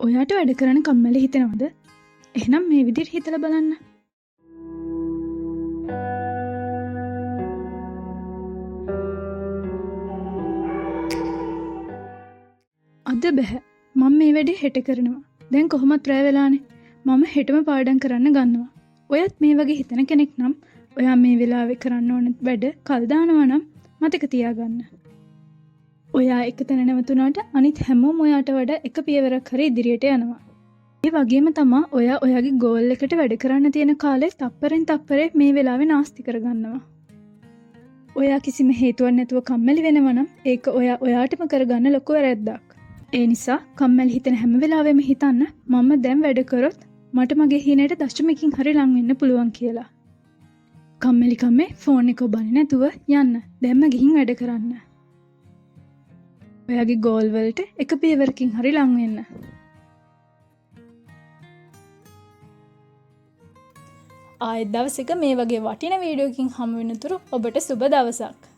ඔයාට වැඩ කරන්න කම්මැලි හිතෙනවද? එහෙනම් මේ විදිහට හිතලා බලන්න. අද බෑ. මම මේ වැඩේ හෙට කරනවා. දැන් කොහොමත් රැ වෙලානේ. මම හෙටම පාඩම් කරන්න ගන්නවා. ඔයත් මේ වගේ හිතන කෙනෙක් නම් ඔයා මේ වෙලාවේ කරන්න ඕන වැඩ කල් දානවා නම් මතක තියාගන්න. ඔයා එක තැන නැවතුණාට අනිත් හැමෝම ඔයාට වඩා එක පියවරක් හරි ඉදිරියට යනවා. ඒ වගේම තමා ඔයා ඔයාගේ ගෝල් එකට වැඩ කරන්න තියෙන කාලේ තප්පරෙන් තප්පරේ මේ වෙලාවේ නාස්ති කරගන්නවා. ඔයා කිසිම හේතුවක් නැතුව කම්මැලි වෙනවා නම් ඒක ඔයා ඔයාටම කරගන්න ලොකු වැරැද්දක්. ඒ නිසා කම්මැලි හිතෙන හැම වෙලාවෙම හිතන්න මම දැන් වැඩ කරොත් මට මගේ හීනයට දශමකින් හරි ලං වෙන්න පුළුවන් කියලා. කම්මැලි කම්මේ ෆෝන් එක ඔබන්නේ නැතුව යන්න. දැන්ම ගිහින් වැඩ කරන්න. ඔයාගේ ගෝල් වලට එක පියවරකින් හරි ලං වෙන්න. ආයෙත් දවසක මේ වගේ වටින වීඩියෝකින් හමු වෙනතුරු ඔබට සුබ දවසක්.